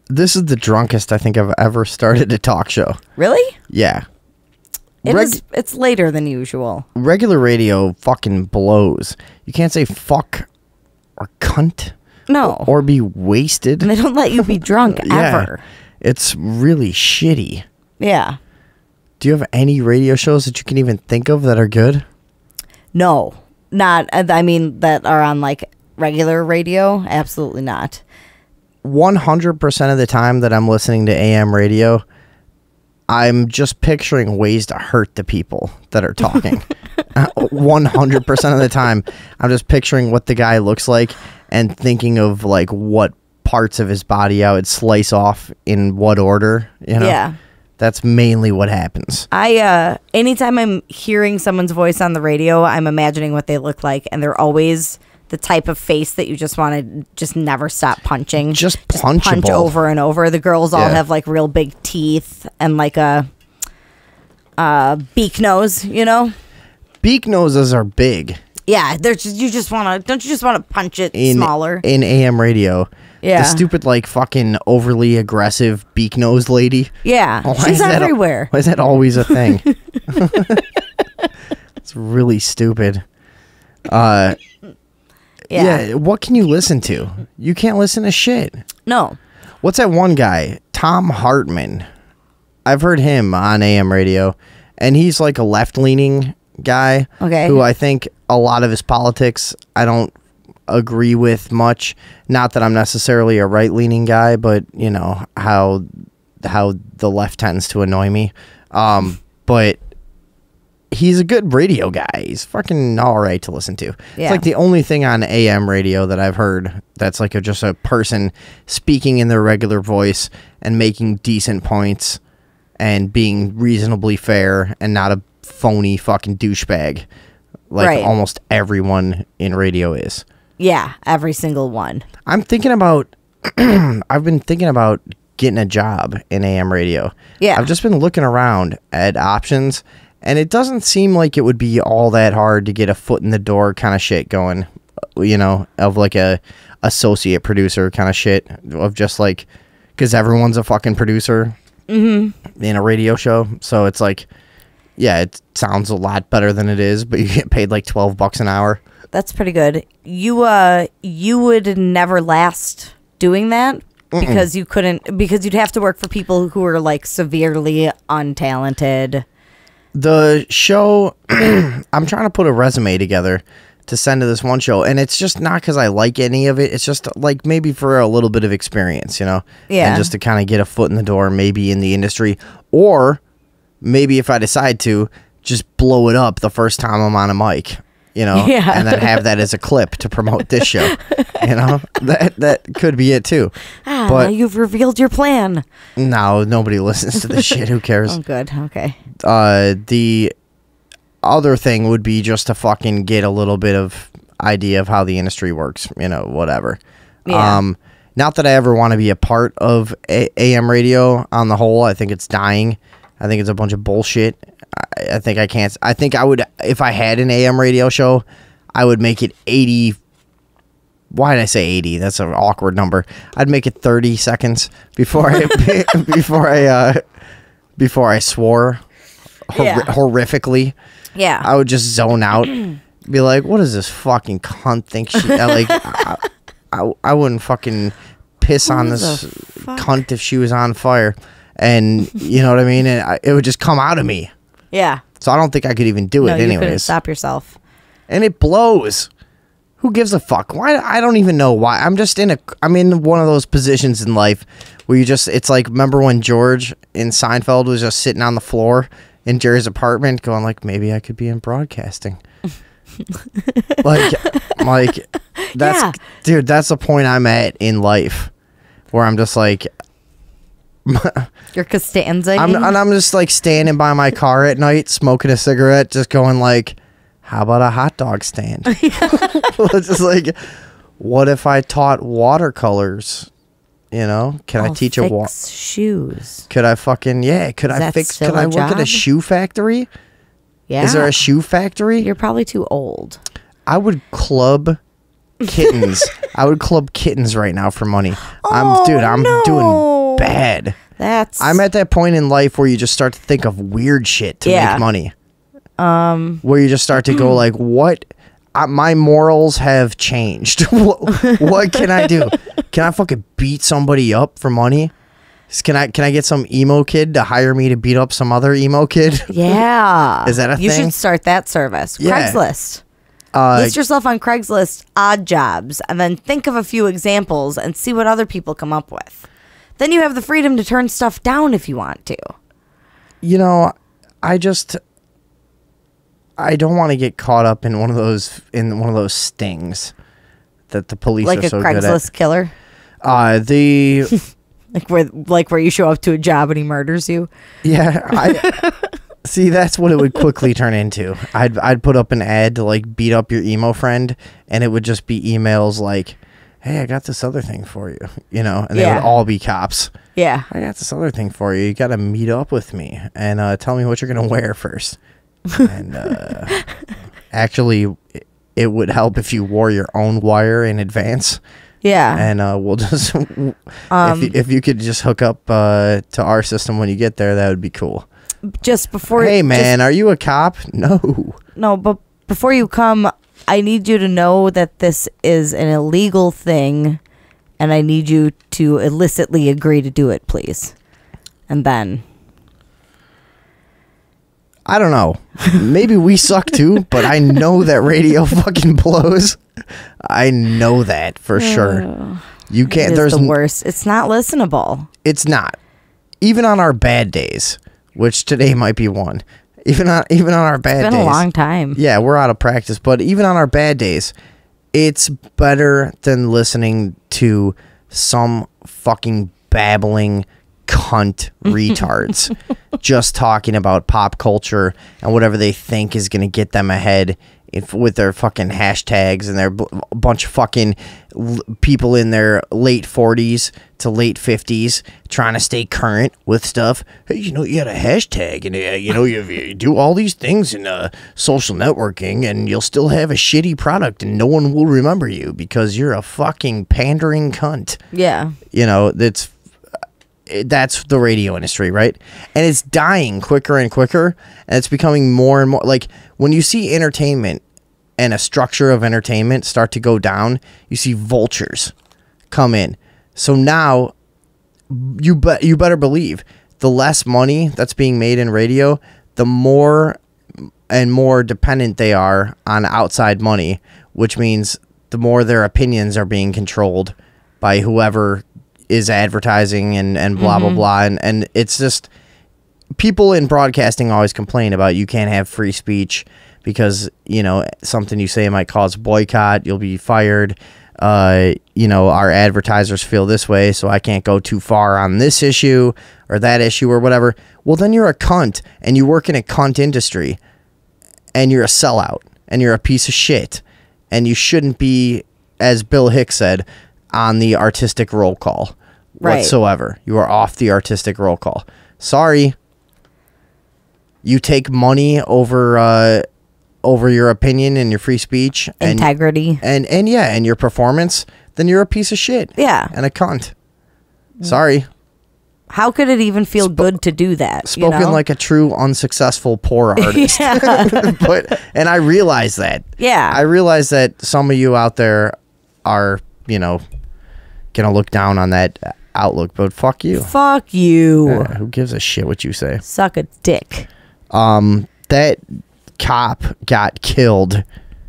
This is the drunkest I think I've ever started a talk show. Really? Yeah. It's later than usual. Regular radio fucking blows. You can't say fuck or cunt. No. Or be wasted. And they don't let you be drunk ever. It's really shitty. Yeah. Do you have any radio shows that you can even think of that are good? No. Not, I mean, that are on like regular radio? Absolutely not. 100% of the time that I'm listening to AM radio, I'm just picturing ways to hurt the people that are talking. 100% of the time, I'm just picturing what the guy looks like and thinking of like what parts of his body I would slice off in what order, you know? Yeah. That's mainly what happens. Anytime I'm hearing someone's voice on the radio, I'm imagining what they look like, and they're always the type of face that you just want to just never stop punching. Just punch over and over. The girls all have like real big teeth and like a beak nose, you know? Beak noses are big. Yeah, they're just, don't you just want to punch it smaller? In AM radio. Yeah. The stupid, like, fucking overly aggressive beak nose lady. Yeah, she's everywhere. Why is that always a thing? It's really stupid. Yeah, what can you listen to? You can't listen to shit. No. What's that one guy? Tom Hartman. I've heard him on AM radio, and he's like a left-leaning guy. Okay. Who I think a lot of his politics I don't agree with much. Not that I'm necessarily a right-leaning guy, but you know how the left tends to annoy me. But he's a good radio guy. He's fucking all right to listen to. Yeah. It's like the only thing on AM radio that I've heard that's like just a person speaking in their regular voice and making decent points and being reasonably fair and not a phony fucking douchebag like almost everyone in radio is. Yeah, every single one. I'm thinking about I've been thinking about getting a job in AM radio. Yeah. I've just been looking around at options, and it doesn't seem like it would be all that hard to get a foot in the door kind of shit going, you know, of like a associate producer kind of shit, of just like, because everyone's a fucking producer in a radio show. So it's like, yeah, it sounds a lot better than it is, but you get paid like $12 an hour. That's pretty good. You would never last doing that because you couldn't, because you'd have to work for people who are like severely untalented. The show, I'm trying to put a resume together to send to this one show, and it's just not because I like any of it. It's just like maybe for a little bit of experience, you know? Yeah. And just to kind of get a foot in the door, maybe in the industry, or maybe if I decide to, just blow it up the first time I'm on a mic. You know, and then have that as a clip to promote this show. You know, that could be it too. But you've revealed your plan. No, nobody listens to this shit. Who cares? Oh, good. Okay. The other thing would be just to fucking get a little bit of idea of how the industry works. You know, whatever. Yeah. Not that I ever want to be a part of AM radio on the whole. I think it's dying. I think it's a bunch of bullshit. I think I can't. I think I would, if I had an AM radio show, I would make it 80. Why did I say 80? That's an awkward number. I'd make it 30 seconds before I before I swore horrifically. Yeah. I would just zone out, be like, "What does this fucking cunt think?" I wouldn't fucking piss on this cunt if she was on fire. And you know what I mean? And it would just come out of me. Yeah. So I don't think I could even do it anyways. You couldn't stop yourself. And it blows. Who gives a fuck? Why? I don't even know why. I'm in one of those positions in life where it's like, remember when George in Seinfeld was just sitting on the floor in Jerry's apartment going like, maybe I could be in broadcasting. like that's, dude, that's the point I'm at in life where I'm just like, you're Costanza. I'm just like standing by my car at night, smoking a cigarette, just going like, how about a hot dog stand? It's just like, what if I taught watercolors? You know, can I teach shoes? Could I fucking could I work at a shoe factory? Yeah. Is there a shoe factory? You're probably too old. I would club kittens. I would club kittens right now for money. I'm doing bad. I'm at that point in life where you just start to think of weird shit to make money. Where you just start to go like, what? My morals have changed. What can I do? Can I fucking beat somebody up for money? Can I get some emo kid to hire me to beat up some other emo kid? Yeah. Is that a thing? You should start that service. Yeah. Craigslist. List yourself on Craigslist odd jobs and then think of a few examples and see what other people come up with. Then you have the freedom to turn stuff down if you want to. You know, I don't want to get caught up in one of those stings that the police like are so good at. Like a Craigslist killer? Like where you show up to a job and he murders you? Yeah, see, that's what it would quickly turn into. I'd put up an ad to like beat up your emo friend, and it would just be emails like, "Hey, I got this other thing for you," and they would all be cops. Yeah, I got this other thing for you. You got to meet up with me and tell me what you're gonna wear first. And actually, it would help if you wore your own wire in advance. Yeah. And we'll just if you could just hook up to our system when you get there, that would be cool. Just before. Hey man, are you a cop? No. No, but before you come, I need you to know that this is an illegal thing, and I need you to illicitly agree to do it, please. And then. I don't know. Maybe we suck too, but I know that radio fucking blows. I know that for sure. You can't. There's the worst. It's not listenable. It's not. Even on our bad days, which today might be one. Even on our bad days. It's been a long time. Yeah, we're out of practice, but even on our bad days, it's better than listening to some fucking babbling cunt retards just talking about pop culture and whatever they think is going to get them ahead with their fucking hashtags and their bunch of fucking people in their late 40s to late 50s trying to stay current with stuff. Hey, you got a hashtag and you do all these things in social networking and you'll still have a shitty product and no one will remember you because you're a fucking pandering cunt. Yeah. That's the radio industry, right? And it's dying quicker and quicker, and it's becoming more and more like when you see entertainment and a structure of entertainment start to go down, you see vultures come in. So now you better believe the less money that's being made in radio, the more and more dependent they are on outside money, which means the more their opinions are being controlled by whoever is advertising and blah blah blah, and it's just people in broadcasting always complain about you can't have free speech because something you say might cause boycott, you'll be fired. Our advertisers feel this way, so I can't go too far on this issue or that issue or whatever. Well, then you're a cunt and you work in a cunt industry and you're a sellout and you're a piece of shit and you shouldn't be, as Bill Hicks said, on the artistic roll call whatsoever. You are off the artistic roll call. Sorry. You take money over your opinion and your free speech, integrity, and your performance, then you're a piece of shit. Yeah. And a cunt. Sorry. How could it even feel good to do that? Spoken like a true unsuccessful poor artist. And I realize that. Yeah. I realize that some of you out there are, gonna look down on that outlook, but fuck you. Fuck you. Who gives a shit what you say? Suck a dick. That cop got killed.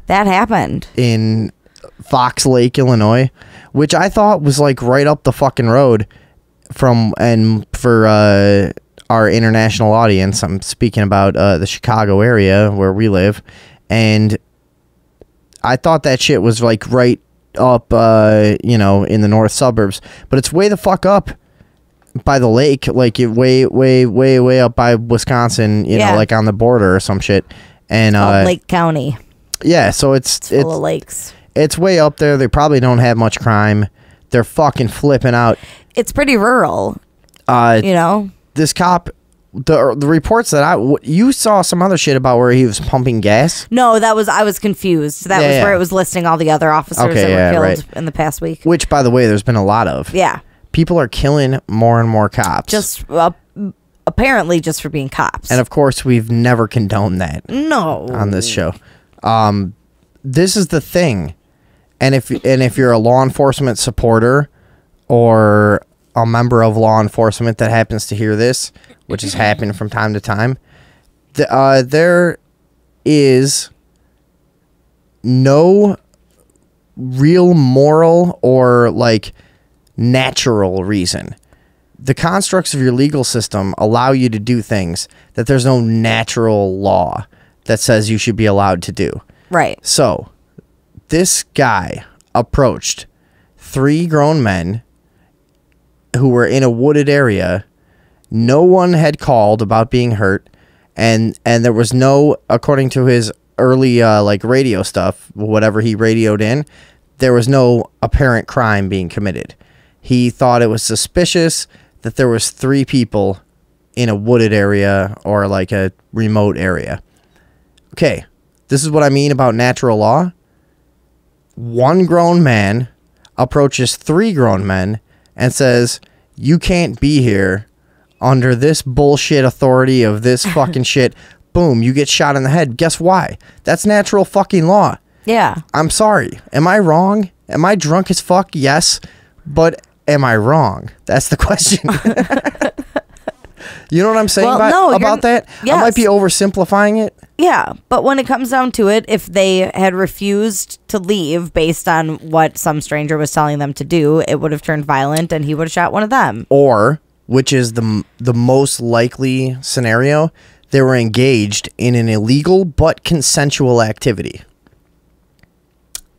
That happened in Fox Lake, Illinois, which I thought was like right up the fucking road for our international audience. I'm speaking about the Chicago area where we live, and I thought that shit was like right up in the north suburbs, but it's way the fuck up by the lake, like way up by Wisconsin, like on the border or some shit. And Lake County. Yeah, so it's full of lakes. It's way up there. They probably don't have much crime. They're fucking flipping out. It's pretty rural. This cop the reports that you saw some other shit about where he was pumping gas. No, I was confused. That was where it was listing all the other officers that were killed in the past week. Which, by the way, there's been a lot of. Yeah. People are killing more and more cops. Just apparently just for being cops. And of course, we've never condoned that. No. On this show. This is the thing. And if you're a law enforcement supporter or a member of law enforcement that happens to hear this, which has happened from time to time, there is no real moral or like natural reason. The constructs of your legal system allow you to do things that there's no natural law that says you should be allowed to do. Right. So this guy approached 3 grown men who were in a wooded area. No one had called about being hurt, and there was no, according to his early like radio stuff, whatever he radioed in, there was no apparent crime being committed. He thought it was suspicious that there was 3 people in a wooded area or like a remote area. Okay, this is what I mean about natural law. 1 grown man approaches 3 grown men and says, you can't be here under this bullshit authority of this fucking shit. Boom, you get shot in the head. Guess why? That's natural fucking law. Yeah. I'm sorry. Am I wrong? Am I drunk as fuck? Yes. But am I wrong? That's the question. You know what I'm saying about that? Yes. I might be oversimplifying it. Yeah, but when it comes down to it, if they had refused to leave based on what some stranger was telling them to do, it would have turned violent and he would have shot one of them. Or, which is the most likely scenario, they were engaged in an illegal but consensual activity.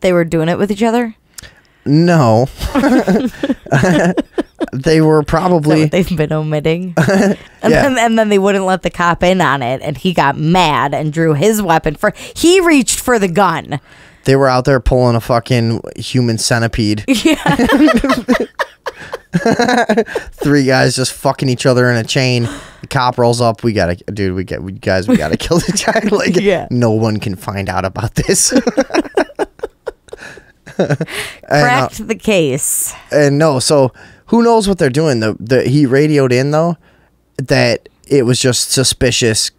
They were doing it with each other? No. They were probably... they've been omitting. And then they wouldn't let the cop in on it, and he got mad and drew his weapon. He reached for the gun. They were out there pulling a fucking human centipede. Yeah. 3 guys just fucking each other in a chain. The cop rolls up. We gotta kill this guy. Like, no one can find out about this. Cracked the case. And no, so who knows what they're doing? He radioed in though that it was just suspicious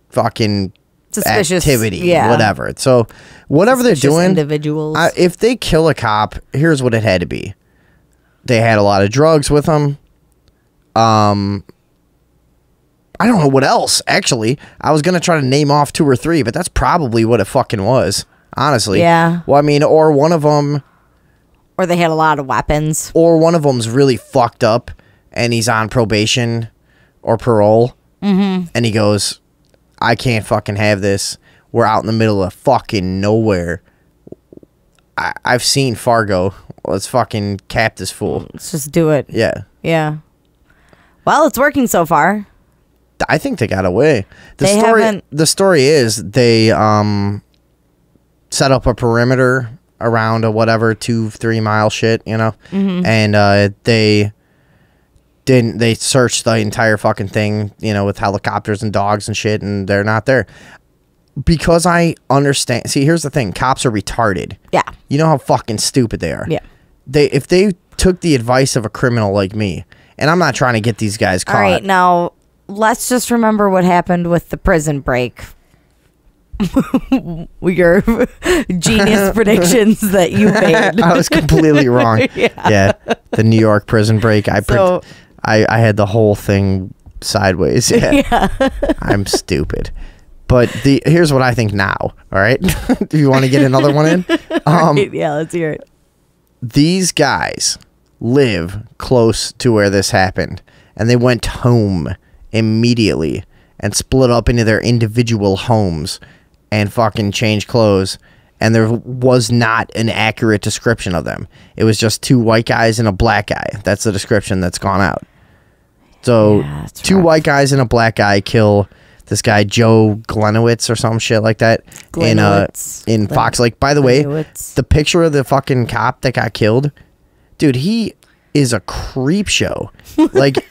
fucking activity, whatever. So whatever they're doing, individuals. If they kill a cop, here's what it had to be. They had a lot of drugs with them. I don't know what else. Actually, I was gonna try to name off 2 or 3, but that's probably what it fucking was. Honestly. Yeah. Well, I mean, or one of them... Or they had a lot of weapons. Or one of them's really fucked up, and he's on probation or parole. Mm-hmm. And he goes, I can't fucking have this. We're out in the middle of fucking nowhere. I've seen Fargo. Let's fucking cap this fool. Let's just do it. Yeah. Yeah. Well, it's working so far. I think they got away. The story is they... set up a perimeter around a whatever 2-3 mile shit, you know, and they searched the entire fucking thing, you know, with helicopters and dogs and shit, and they're not there. Because I understand. See, here's the thing: cops are retarded. Yeah, you know how fucking stupid they are. Yeah, if they took the advice of a criminal like me, and I'm not trying to get these guys caught. All right, now let's just remember what happened with the prison break. Your genius predictions that you made. I was completely wrong. Yeah, the New York prison break. I had the whole thing sideways. Yeah. I'm stupid. But here's what I think now. All right, do you want to get another one in? Right, yeah, let's hear it. These guys live close to where this happened, and they went home immediately and split up into their individual homes and fucking changed clothes, and there was not an accurate description of them. It was just 2 white guys and a black guy. That's the description that's gone out. So 2 white guys and a black guy kill this guy Joe Gliniewicz or some shit like that in Fox Lake. By the way, the picture of the fucking cop that got killed, dude, he is a creep show. Like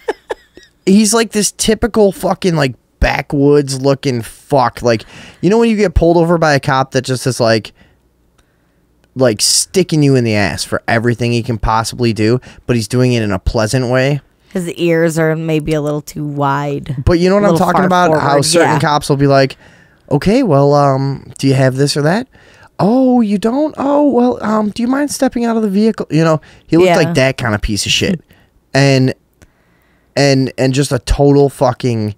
he's like this typical fucking like backwoods looking fuck. Like, you know when you get pulled over by a cop that just is like sticking you in the ass for everything he can possibly do, but he's doing it in a pleasant way. His ears are maybe a little too wide. But you know what I'm talking about? Forward. How certain cops will be like, okay, well, do you have this or that? Oh, you don't? Oh, well, do you mind stepping out of the vehicle? You know, he looked like that kind of piece of shit. And just a total fucking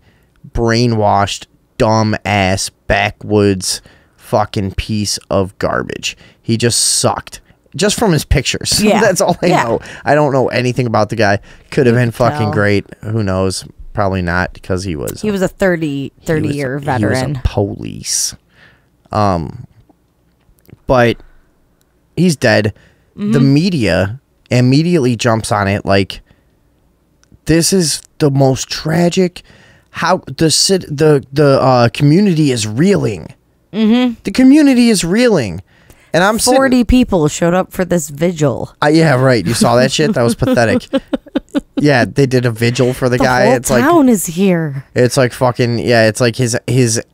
brainwashed, dumb ass, backwoods fucking piece of garbage. He just sucked. Just from his pictures. Yeah. That's all I know. I don't know anything about the guy. Could have been fucking great. Who knows? Probably not, because he was a 30-year veteran. He was a police. But he's dead. The media immediately jumps on it like this is the most tragic. How the community is reeling. The community is reeling. And I'm 40 people showed up for this vigil. Yeah, right. You saw that shit? That was pathetic. Yeah, they did a vigil for the guy. Whole town is here. It's like fucking, yeah, it's like his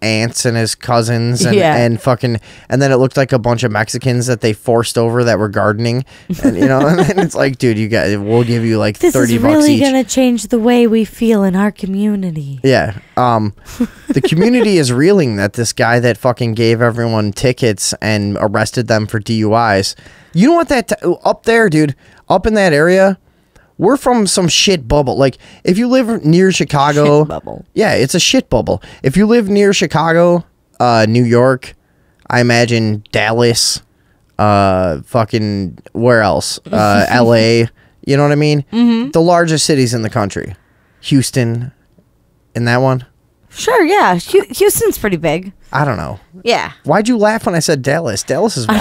aunts and his cousins and fucking, and then it looked like a bunch of Mexicans that they forced over that were gardening. And, you know, and it's like, dude, we'll give you like $30 each. This is really going to change the way we feel in our community. Yeah. The community is reeling that this guy that fucking gave everyone tickets and arrested them for DUIs. You know what up there, dude, up in that area, we're from some shit bubble. Like, if you live near Chicago... Shit bubble. Yeah, it's a shit bubble. If you live near Chicago, New York, I imagine Dallas, fucking... Where else? L.A., you know what I mean? The largest cities in the country. Houston, in that one? Sure, yeah. Houston's pretty big. I don't know. Yeah. Why'd you laugh when I said Dallas? Dallas is one.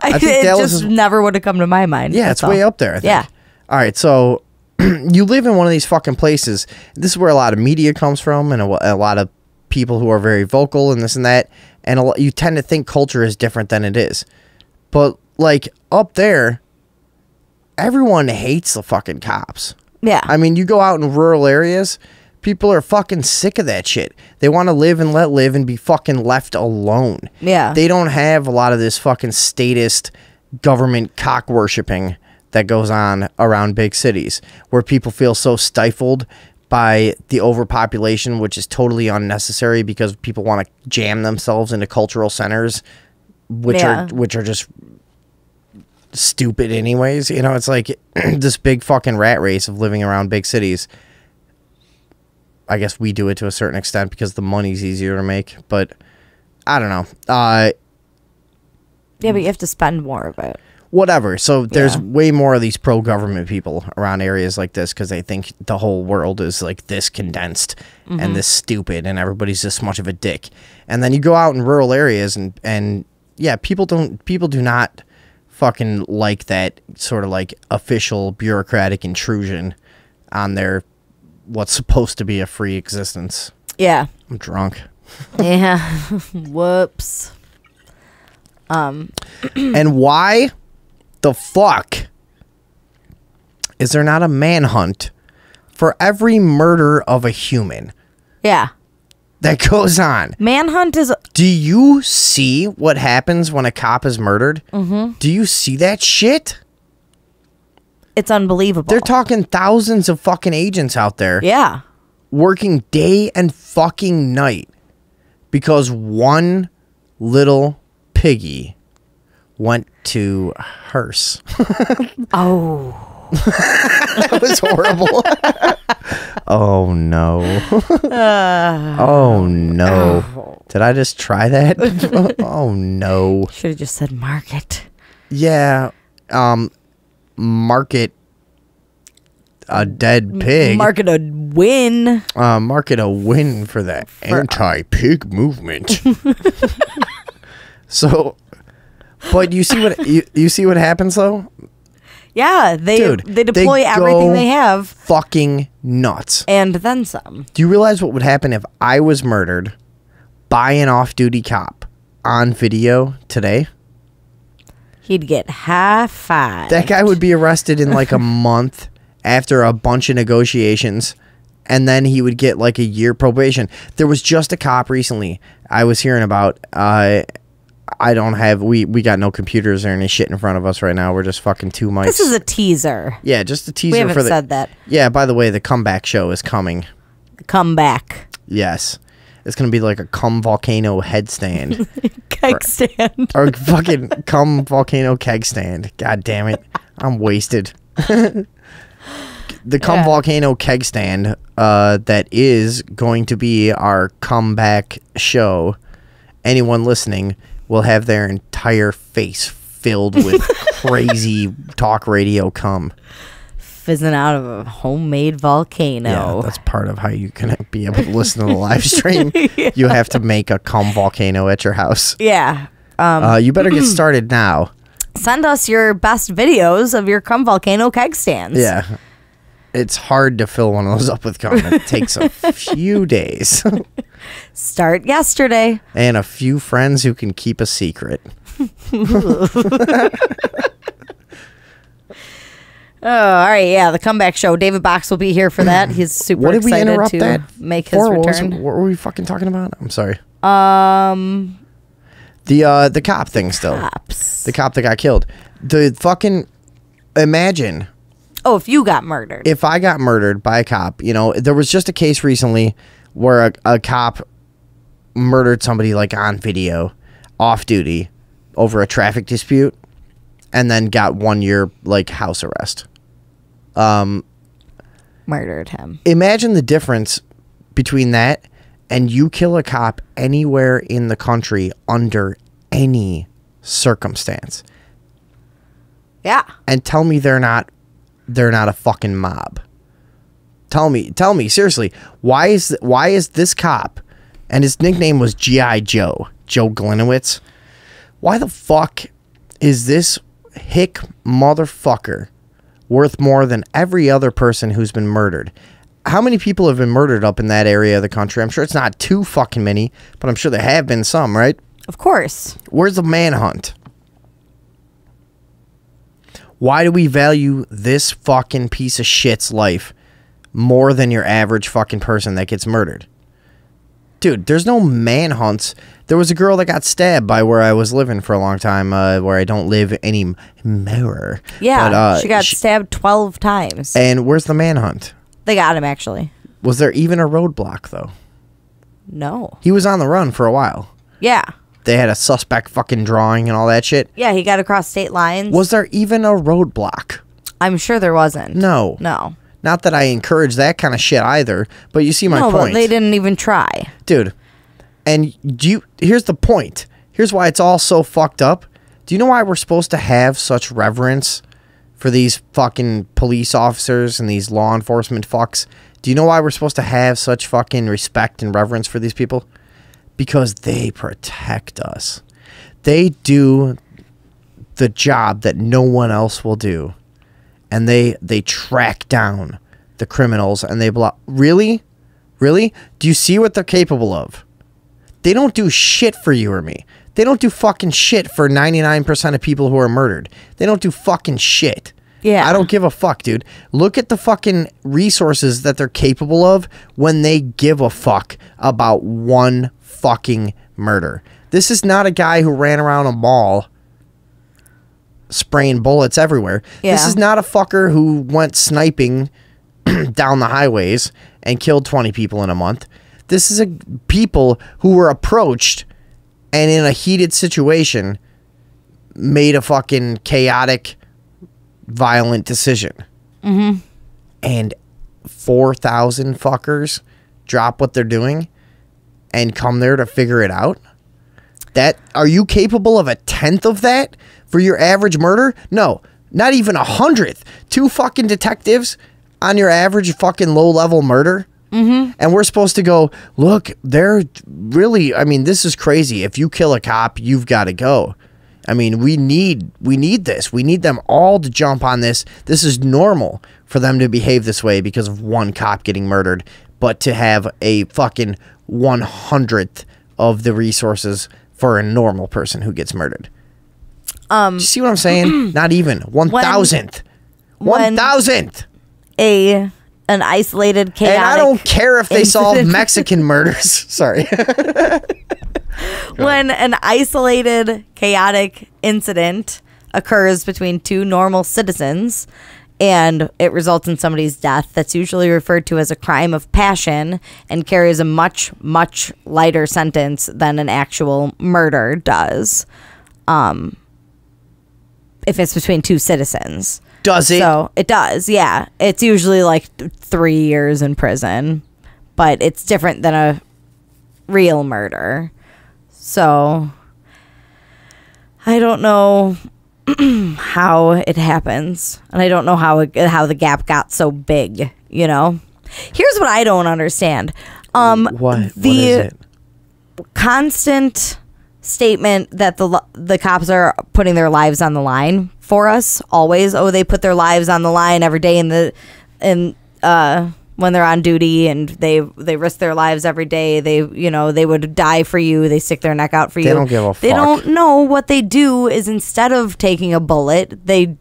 I think Dallas never would have come to my mind. Yeah, it's way up there, I think. Yeah. All right, so you live in one of these fucking places. This is where a lot of media comes from, and a lot of people who are very vocal and this and that. And you tend to think culture is different than it is. But, like, up there, everyone hates the fucking cops. Yeah. I mean, you go out in rural areas, people are fucking sick of that shit. They want to live and let live and be fucking left alone. Yeah. They don't have a lot of this fucking statist government cock worshipping that goes on around big cities, where people feel so stifled by the overpopulation, which is totally unnecessary because people want to jam themselves into cultural centers, which are just stupid anyways. You know, it's like this big fucking rat race of living around big cities. I guess we do it to a certain extent because the money's easier to make, but I don't know. Yeah, but you have to spend more of it. Whatever. So there's way more of these pro-government people around areas like this because they think the whole world is like this condensed and this stupid and everybody's this much of a dick. And then you go out in rural areas and yeah, people do not fucking like that sort of like official bureaucratic intrusion on their what's supposed to be a free existence. Yeah. I'm drunk. Yeah. Whoops. And why the fuck is there not a manhunt for every murder of a human? Yeah. That goes on. Manhunt is... Do you see what happens when a cop is murdered? Do you see that shit? It's unbelievable. They're talking thousands of fucking agents out there. Yeah. Working day and fucking night because one little piggy went to hearse. Oh. That was horrible. Oh, no. Oh, no. Did I just try that? Oh, no. Should have just said market. Yeah. Market a dead pig. Market a win. Market a win for the anti-pig movement. So... But you see what you see what happens though? Yeah, they deploy everything they have. Fucking nuts. And then some. Do you realize what would happen if I was murdered by an off-duty cop on video today? He'd get high-fived. That guy would be arrested in like a month after a bunch of negotiations, and then he would get like a year probation. There was just a cop recently I was hearing about. I don't have, we got no computers or any shit in front of us right now. We're just fucking two mics. This is a teaser. Yeah, just a teaser. We haven't for the, said that. Yeah, by the way, the comeback show is coming. Come back. Yes. It's going to be like a cum volcano headstand. Keg stand. Or fucking cum volcano keg stand. God damn it. I'm wasted. The cum volcano keg stand that is going to be our comeback show. Anyone listening will have their entire face filled with crazy talk radio cum. Fizzing out of a homemade volcano. Yeah, that's part of how you can be able to listen to the live stream. Yeah. You have to make a cum volcano at your house. Yeah. You better get started now. Send us your best videos of your cum volcano keg stands. Yeah. It's hard to fill one of those up with cum. It takes a few days. Start yesterday. And a few friends who can keep a secret. Oh, all right. Yeah, the comeback show. David Box will be here for that. He's super what did we excited interrupt to that make his for? return. What were we fucking talking about? I'm sorry. The cop thing still. Cops. The cop that got killed. The fucking imagine. Oh, if you got murdered. If I got murdered by a cop, you know, there was just a case recently where a cop murdered somebody like on video, off duty, over a traffic dispute, and then got 1 year like house arrest. Murdered him. Imagine the difference between that and you kill a cop anywhere in the country under any circumstance. Yeah. And tell me they're not a fucking mob. Tell me seriously, why is this cop, and his nickname was G.I. Joe Gliniewicz, why the fuck is this hick motherfucker worth more than every other person who's been murdered? How many people have been murdered up in that area of the country? I'm sure it's not too fucking many, but I'm sure there have been some, right? Of course. Where's the manhunt? Why do we value this fucking piece of shit's life more than your average fucking person that gets murdered? Dude, there's no manhunts. There was a girl that got stabbed by where I was living for a long time, where I don't live anymore. Yeah, but, she got stabbed 12 times. And where's the manhunt? They got him, actually. Was there even a roadblock, though? No. He was on the run for a while. Yeah. They had a suspect fucking drawing and all that shit. Yeah, he got across state lines. Was there even a roadblock? I'm sure there wasn't. No. No. Not that I encourage that kind of shit either, but you see my point. But they didn't even try. Dude, and here's the point. Here's why it's all so fucked up. Do you know why we're supposed to have such reverence for these fucking police officers and these law enforcement fucks? Do you know why we're supposed to have such fucking respect and reverence for these people? Because they protect us. They do the job that no one else will do. And they track down the criminals and they block. Really? Really? Do you see what they're capable of? They don't do shit for you or me. They don't do fucking shit for 99% of people who are murdered. They don't do fucking shit. Yeah. I don't give a fuck, dude. Look at the fucking resources that they're capable of when they give a fuck about one fucking murder. This is not a guy who ran around a mall spraying bullets everywhere. Yeah. This is not a fucker who went sniping down the highways and killed 20 people in a month. This is people who were approached and in a heated situation made a fucking chaotic, violent decision. Mm-hmm. And 4,000 fuckers drop what they're doing and come there to figure it out. Are you capable of a 10th of that for your average murder? No, not even 100th. 2 fucking detectives on your average fucking low-level murder. Mm-hmm. And we're supposed to go, look, they're really, I mean, this is crazy. If you kill a cop, you've got to go. I mean, we need this. We need them all to jump on this. This is normal for them to behave this way because of one cop getting murdered. But to have a fucking 100th of the resources for a normal person who gets murdered. Do you see what I'm saying? Not even 1,000th. 1,000th. an isolated chaotic And I don't care if they solve incident. Mexican murders. Sorry. When an isolated chaotic incident occurs between two normal citizens and it results in somebody's death, that's usually referred to as a crime of passion and carries a much, much lighter sentence than an actual murder does. If it's between two citizens. Does it? So it does, yeah. It's usually like 3 years in prison, but it's different than a real murder. So I don't know how it happens, and I don't know how the gap got so big. You know, here's what I don't understand. What is it? Constant statement that the cops are putting their lives on the line for us always. Oh, they put their lives on the line every day when they're on duty, and they risk their lives every day. They would die for you. They stick their neck out for you. They don't give a fuck. They don't know what they do is instead of taking a bullet, they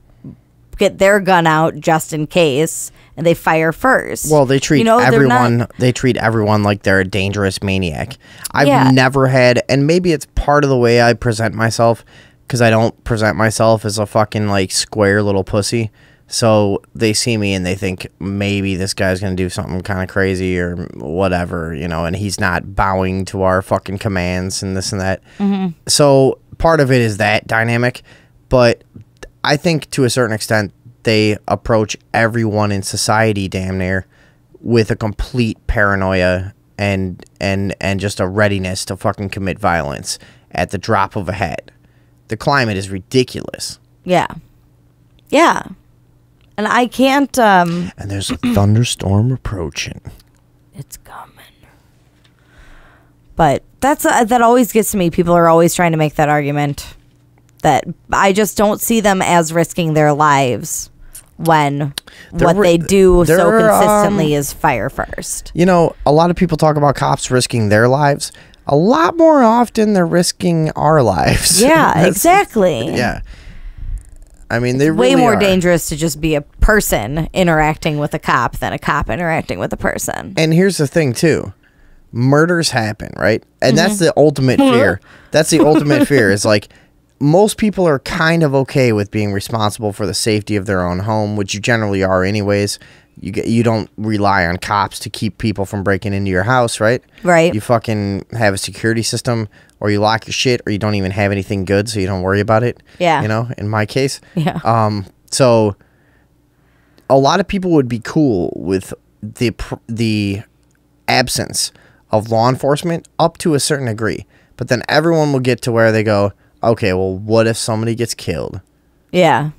get their gun out just in case, and they fire first. Well, they treat everyone. They treat everyone like they're a dangerous maniac. I've never had, and maybe it's part of the way I present myself, because I don't present myself as a fucking like square little pussy. So they see me and they think maybe this guy's going to do something kind of crazy or whatever, you know, and he's not bowing to our fucking commands and this and that. Mm-hmm. So part of it is that dynamic. But I think to a certain extent, they approach everyone in society damn near with a complete paranoia and just a readiness to fucking commit violence at the drop of a hat. The climate is ridiculous. Yeah. Yeah. And I can't... and there's a thunderstorm approaching. It's coming. But that always gets to me. People are always trying to make that argument that I just don't see them as risking their lives when what they do so consistently is fire first. You know, a lot of people talk about cops risking their lives. A lot more often, they're risking our lives. Yeah, exactly. Yeah. I mean, they way really more are. dangerous to just be a person interacting with a cop than a cop interacting with a person. And here's the thing, too. Murders happen, right? And that's the ultimate fear. That's the ultimate fear. Is like, most people are kind of okay with being responsible for the safety of their own home, which you generally are anyways. You don't rely on cops to keep people from breaking into your house, right? Right. You fucking have a security system, or you lock your shit, or you don't even have anything good, so you don't worry about it. Yeah. You know, in my case. Yeah. So a lot of people would be cool with the absence of law enforcement up to a certain degree, but then everyone will get to where they go, okay, well, what if somebody gets killed? Yeah.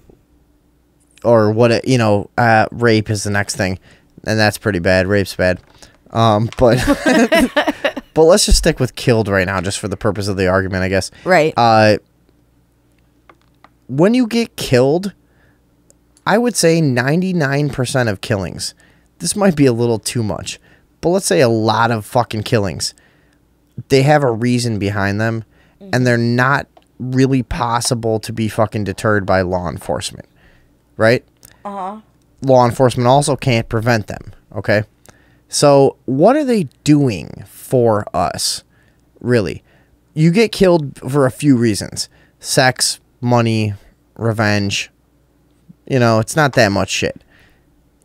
Or what, rape is the next thing, and that's pretty bad. Rape's bad. But but let's just stick with killed right now, just for the purpose of the argument, I guess. Right. When you get killed, I would say 99% of killings, this might be a little too much, but let's say a lot of fucking killings, they have a reason behind them, and they're not really possible to be fucking deterred by law enforcement. Right? Uh-huh. Law enforcement also can't prevent them, okay? So what are they doing for us, really? You get killed for a few reasons. Sex, money, revenge. You know, it's not that much shit.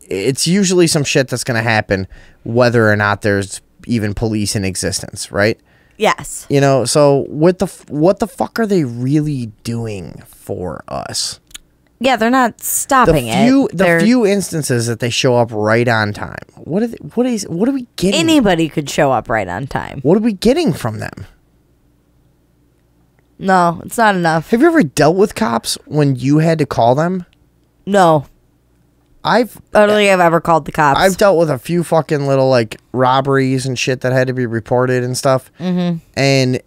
It's usually some shit that's going to happen whether or not there's even police in existence, right? Yes. You know, so what the fuck are they really doing for us? Yeah, they're not stopping it. The few instances that they show up right on time. What are we getting? Anybody could show up right on time. What are we getting from them? No, it's not enough. Have you ever dealt with cops when you had to call them? No. I don't think I've ever called the cops. I've dealt with a few fucking little like robberies and shit that had to be reported and stuff. Mm-hmm. And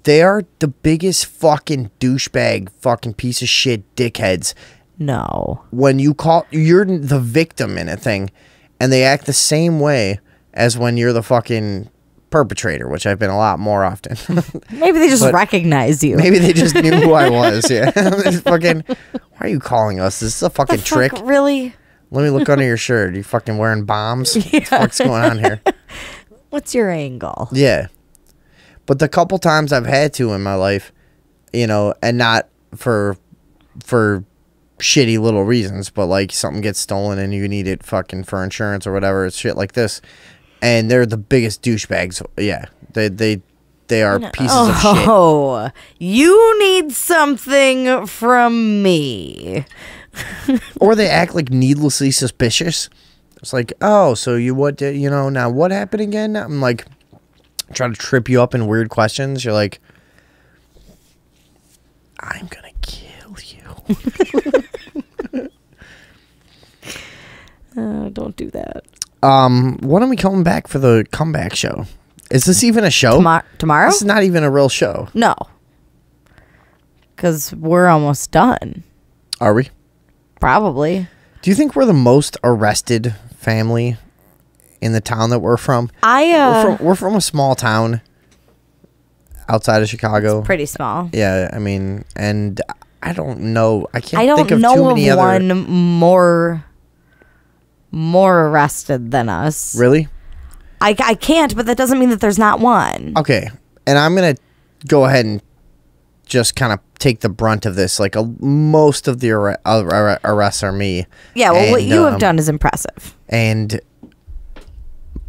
they are the biggest fucking douchebag fucking piece of shit dickheads. No. When you're the victim in a thing, and they act the same way as when you're the fucking perpetrator, which I've been a lot more often. Maybe they just recognize you. Maybe they just knew who I was. Yeah. Fucking, why are you calling us? This is a fucking trick. Really? Let me look under your shirt. Are you fucking wearing bombs? What the fuck's going on here? What's your angle? Yeah. But the couple times I've had to in my life, you know, and not for shitty little reasons, but like something gets stolen and you need it fucking for insurance or whatever, it's shit like this. And they're the biggest douchebags. Yeah. They are pieces of shit. Oh, you need something from me. Or they act like needlessly suspicious. It's like, oh, so now what happened again? I'm like, trying to trip you up in weird questions. You're like, I'm going to kill you. Don't do that. When are we coming back for the comeback show? Is this even a show? Tomorrow? This is not even a real show. No. Because we're almost done. Are we? Probably. Do you think we're the most arrested family in the town that we're from? We're from a small town outside of Chicago. It's pretty small. Yeah, I mean, and I don't know. I I don't think of know too many of other. one more arrested than us. Really? I can't, but that doesn't mean that there's not one. Okay, and I'm gonna go ahead and just kind of take the brunt of this. Like most of the arrests are me. Yeah, well, what And, you have done is impressive. And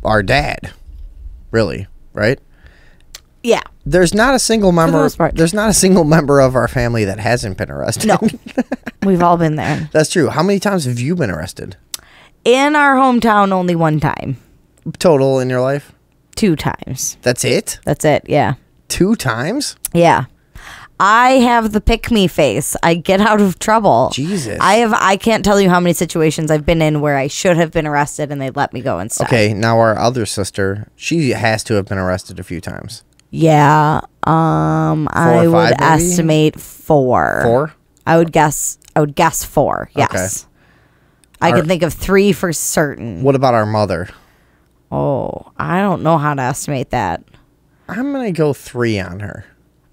our dad, really, right? Yeah. There's not a single member. most part. There's not a single member of our family that hasn't been arrested. No. We've all been there. That's true. How many times have you been arrested? In our hometown, only one time. Total in your life? 2 times. That's it? That's it, yeah. 2 times? Yeah. I have the pick-me face. I get out of trouble. Jesus. I can't tell you how many situations I've been in where I should have been arrested and they let me go instead. Okay, now our other sister, she has to have been arrested a few times. Yeah. I would 5 maybe? estimate 4. 4? I would guess 4. Yes. Okay. I can think of 3 for certain. What about our mother? Oh, I don't know how to estimate that. I'm going to go 3 on her.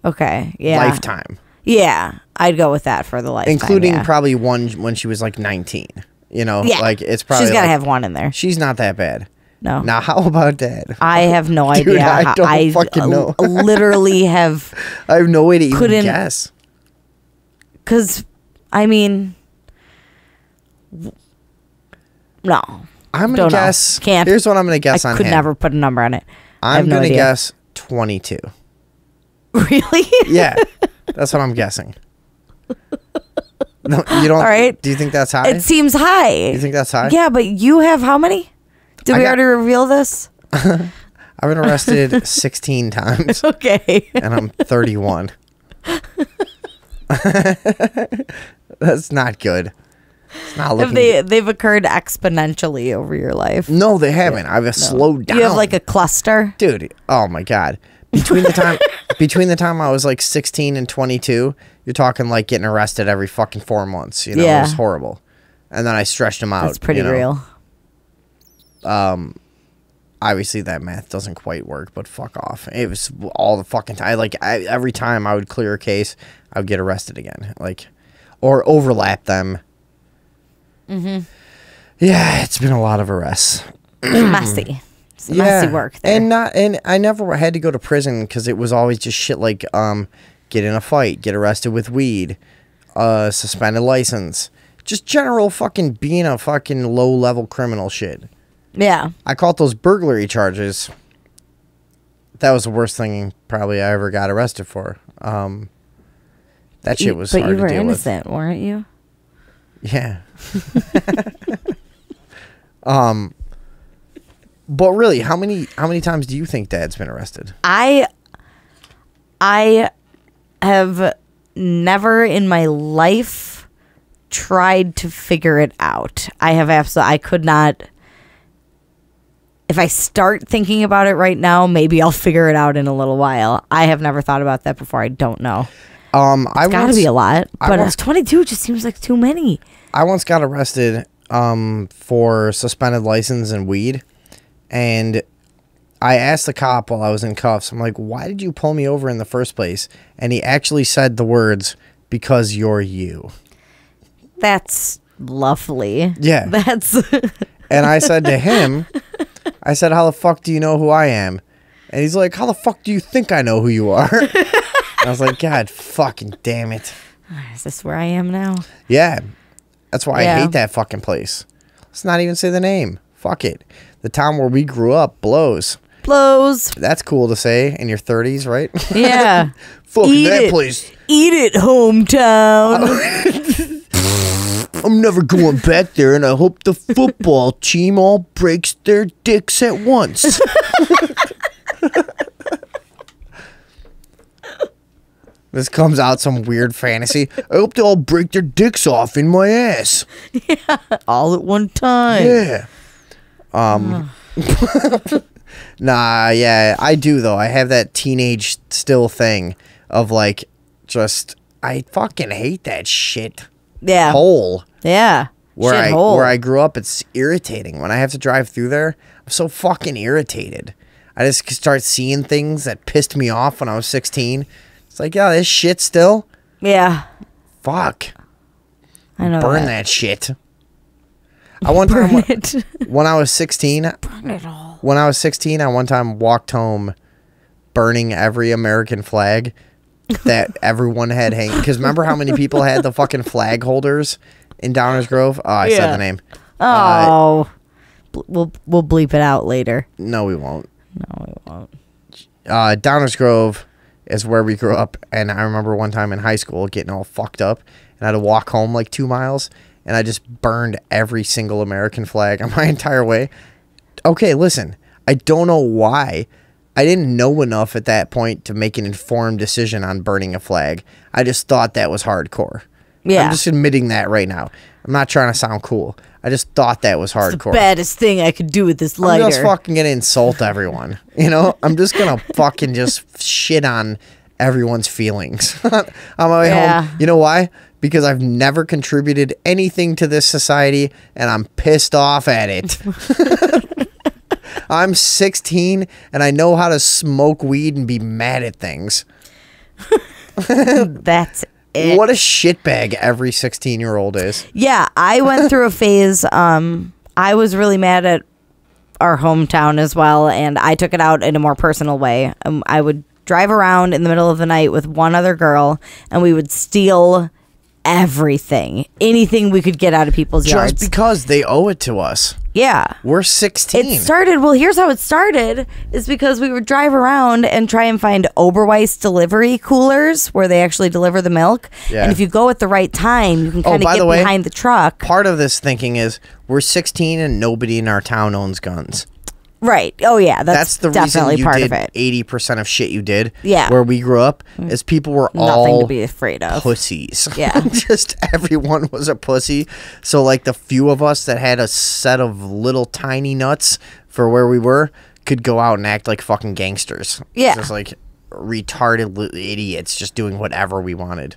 Okay. Yeah. Lifetime. Yeah. I'd go with that for the lifetime. Including yeah. probably one when she was like 19. You know, Yeah. like it's probably She's got to like- have one in there. She's not that bad. No. Now, how about Dad? I have no Dude, idea. I don't fucking know. Literally have, I have no way to even couldn't- guess. because, I mean, no. I'm going Don't to know. guess. Can't. Here's what I'm going to guess I on could him. never put a number on it. I have I'm no going to idea. guess 22. Really? Yeah. That's what I'm guessing. No, you don't. All right. Do you think that's high? It seems high. You think that's high? Yeah, but you have how many? Did we already reveal this? I've been arrested 16 times, Okay. and I'm 31. That's not good. It's not looking good. They've occurred exponentially over your life. No, they haven't. I've slowed down. You have like a cluster. Dude, oh my god. Between the time I was like 16 and 22, you're talking like getting arrested every fucking 4 months. You know, Yeah. it was horrible. And then I stretched them out. That's pretty you know. real. Obviously, that math doesn't quite work, but fuck off. It was all the fucking time. Every time I would clear a case, I would get arrested again. Or overlap them. Mm-hmm. Yeah, it's been a lot of arrests. Messy. It's messy work there. And I never had to go to prison because it was always just shit like get in a fight, get arrested with weed, suspended license, just general fucking being a fucking low level criminal shit. Yeah. I caught those burglary charges. That was the worst thing probably I ever got arrested for. That shit was hard to deal with. But you were innocent, weren't you? Yeah. But really, how many times do you think Dad's been arrested? I have never in my life tried to figure it out. I could not. If I start thinking about it right now, maybe I'll figure it out in a little while. I have never thought about that before. I don't know. It's got to be a lot, but 22 just seems like too many. I once got arrested for suspended license and weed, and I asked the cop while I was in cuffs, I'm like, why did you pull me over in the first place? And he actually said the words, because you're you. That's Lovely. Yeah. That's. And I said to him, I said, how the fuck do you know who I am? And he's like, how the fuck do you think I know who you are? I was like, God fucking damn it. Is this where I am now? Yeah. That's why Yeah. I hate that fucking place. Let's not even say the name. Fuck it. The town where we grew up blows. Blows. That's cool to say in your 30s, right? Yeah. Fucking Eat that it. place. Eat it, hometown. I'm never going back there, and I hope the football team all breaks their dicks at once. This comes out some weird fantasy. I hope they all break their dicks off in my ass. All at one time. Yeah. Nah, yeah, I do though. I have that teenage still thing of like, just I fucking hate that shit Yeah. hole Yeah. where Shithole. where I grew up. It's irritating when I have to drive through there. I'm so fucking irritated. I just start seeing things that pissed me off when I was 16. It's like, yeah, this shit still. Yeah. Fuck. I know. Burn that shit. I one time Burn it. when I was 16. Burn it all. When I was 16, I one time walked home burning every American flag that everyone had hanging. Because remember how many people had the fucking flag holders in Downers Grove? Oh, I said Yeah. the name. Oh. We'll bleep it out later. No, we won't. No, we won't. Downers Grove is where we grew up. And I remember one time in high school getting all fucked up. And I had to walk home like 2 miles. And I just burned every single American flag on my entire way. Okay, listen, I don't know why. I didn't know enough at that point to make an informed decision on burning a flag. I just thought that was hardcore. Yeah. I'm just admitting that right now. I'm not trying to sound cool. I just thought that was The hardcore. baddest thing I could do with this I'm lighter. just fucking gonna insult everyone. You know? I'm just gonna fucking just shit on everyone's feelings. On my way Yeah. home. You know why? Because I've never contributed anything to this society and I'm pissed off at it. I'm 16 and I know how to smoke weed and be mad at things. That's it. What a shitbag every 16-year-old is. Yeah, I went through a phase. I was really mad at our hometown as well, and I took it out in a more personal way. I would drive around in the middle of the night with one other girl, and we would steal anything we could get out of people's yards. Just because they owe it to us. Yeah. We're 16. It started, well, here's how it started, is because we would drive around and try and find Oberweis delivery coolers where they actually deliver the milk. Yeah. And if you go at the right time, you can kind of by get the way, behind the truck. Part of this thinking is we're 16 and nobody in our town owns guns. Right. Oh, yeah. That's the definitely reason you part did of it. 80% of shit you did. Yeah. Where we grew up is people were Nothing all to be afraid of. pussies. Yeah. Just everyone was a pussy. So like the few of us that had a set of little tiny nuts for where we were could go out and act like fucking gangsters. Yeah. Just like retarded idiots just doing whatever we wanted.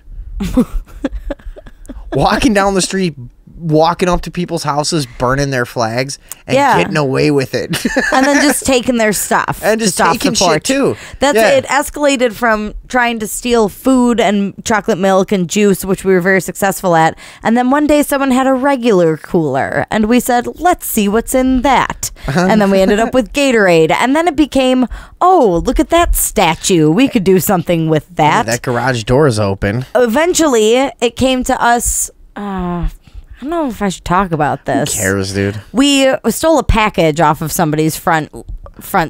Walking down the street, walking up to people's houses, burning their flags, and Yeah. getting away with it. And then just taking their stuff. And just off the taking shit, porch. too. That's Yeah. it. Escalated from trying to steal food and chocolate milk and juice, which we were very successful at. And then one day someone had a regular cooler, and we said, let's see what's in that. And then we ended up with Gatorade. And then it became, oh, look at that statue. We could do something with that. That garage door is open. Eventually, it came to us. I don't know if I should talk about this. Who cares, dude? We stole a package off of somebody's front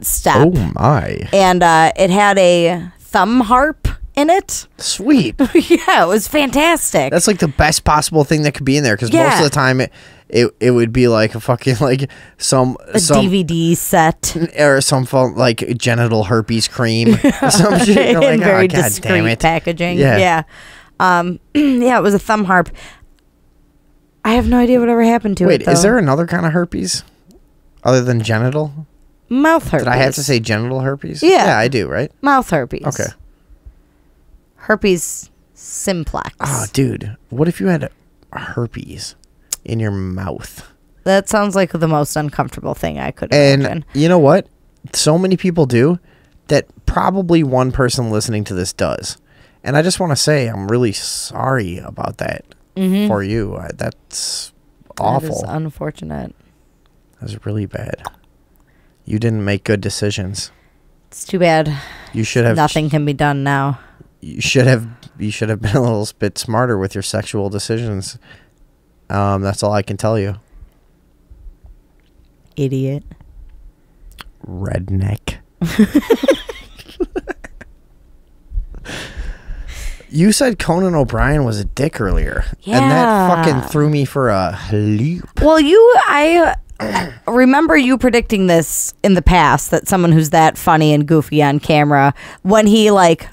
step. Oh my. And it had a thumb harp in it. Sweet. Yeah, it was fantastic. That's like the best possible thing that could be in there because most Yeah. of the time it would be like a fucking like some DVD set. or some like genital herpes cream or some shit. You're In like, very oh, God damn discreet it. packaging. Yeah. Yeah. Yeah, it was a thumb harp. I have no idea whatever happened to it. Wait, though. is there another kind of herpes other than genital? mouth herpes? Did I have to say genital herpes? Yeah. Yeah, I do, right? mouth herpes? Okay. Herpes simplex. Oh, dude. What if you had herpes in your mouth? That sounds like the most uncomfortable thing I could And imagine. you know what? So many people do that probably one person listening to this does. And I just want to say I'm really sorry about that for you. That's awful. That is unfortunate. That was really bad. You didn't make good decisions. It's too bad. You should have. Nothing can be done now. You should have been a little bit smarter with your sexual decisions. That's all I can tell you. Idiot. Redneck. You said Conan O'Brien was a dick earlier. Yeah. And that fucking threw me for a loop. Well, I remember you predicting this in the past, that someone who's that funny and goofy on camera, when he like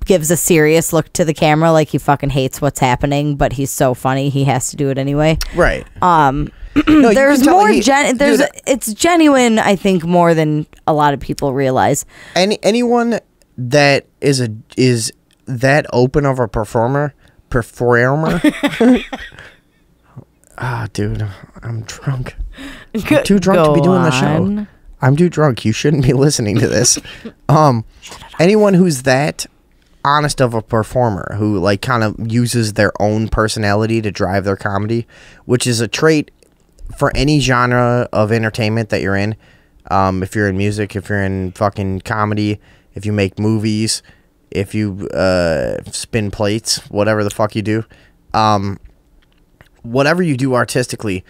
gives a serious look to the camera, like he fucking hates what's happening, but he's so funny he has to do it anyway. Right. No, there's more it's genuine, I think, more than a lot of people realize. Anyone that is that open of a performer. Dude, I'm drunk. I'm too drunk to be doing the show. I'm too drunk. You shouldn't be listening to this. Anyone who's that honest of a performer, who like kind of uses their own personality to drive their comedy, which is a trait for any genre of entertainment that you're in. If you're in music, if you're in fucking comedy, if you make movies, if you spin plates, whatever the fuck you do, whatever you do artistically,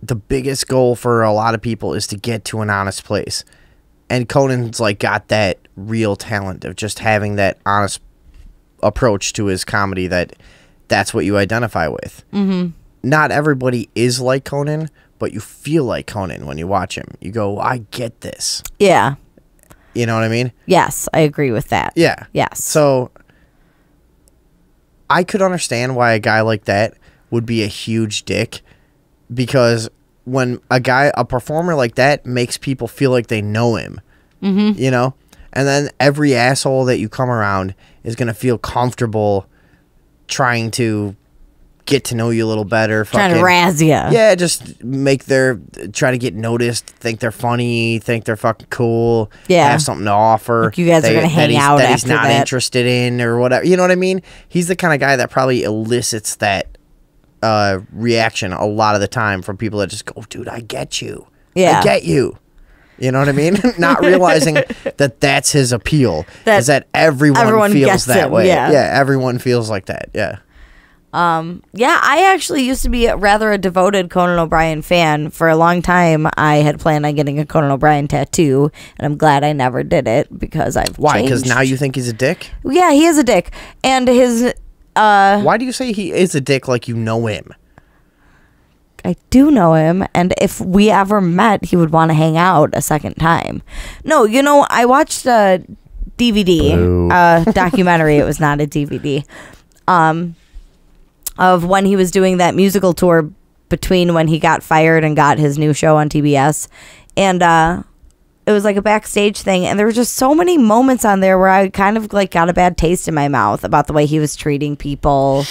the biggest goal for a lot of people is to get to an honest place. And Conan's like got that real talent of just having that honest approach to his comedy, that's what you identify with. Mm-hmm. Not everybody is like Conan, but you feel like Conan when you watch him. You go, I get this. Yeah. You know what I mean? Yes, I agree with that. Yeah. Yes. So I could understand why a guy like that would be a huge dick, because when a performer like that makes people feel like they know him, you know, and then every asshole that you come around is going to feel comfortable trying to get to know you a little better. Trying to razz you. Yeah, just try to get noticed, think they're funny, think they're fucking cool, have something to offer. Like you guys are going to hang out that after he's not interested in or whatever. You know what I mean? He's the kind of guy that probably elicits that reaction a lot of the time from people that just go, dude, I get you. Yeah. I get you. You know what I mean? Not realizing that that's his appeal. Is that everyone feels that way. Yeah, everyone feels like that. Yeah. Yeah, I actually used to be rather a devoted Conan O'Brien fan. For a long time, I had planned on getting a Conan O'Brien tattoo, and I'm glad I never did it because Why? Because now you think he's a dick? Yeah, he is a dick. And his... Why do you say he is a dick like you know him? I do know him, and if we ever met, he would want to hang out a second time. No, you know, I watched a DVD, documentary. It was not a DVD. Of when he was doing that musical tour between when he got fired and got his new show on TBS. And it was like a backstage thing. And there were just so many moments on there where I kind of like got a bad taste in my mouth about the way he was treating people.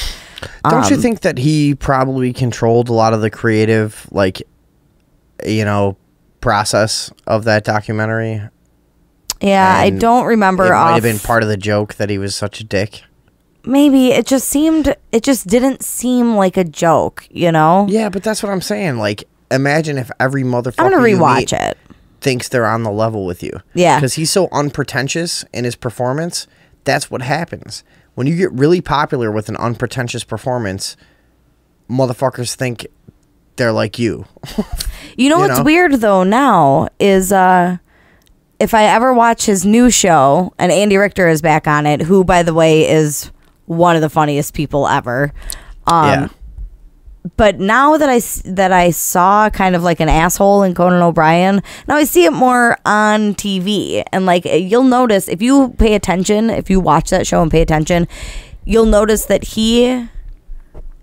Don't you think that he probably controlled a lot of the creative, like, you know, process of that documentary? Yeah, I don't remember. It might have been part of the joke that he was such a dick. Maybe it just didn't seem like a joke, you know? Yeah, but that's what I'm saying. Like, imagine if every motherfucker I'm gonna rewatch it. Thinks they're on the level with you. Yeah. Because he's so unpretentious in his performance. That's what happens. When you get really popular with an unpretentious performance, motherfuckers think they're like you. You know what's weird, though, now is... if I ever watch his new show, and Andy Richter is back on it, who, by the way, is one of the funniest people ever. Yeah. But now that I saw kind of like an asshole in Conan O'Brien, now I see it more on TV. And like you'll notice if you pay attention, if you watch that show and pay attention, you'll notice that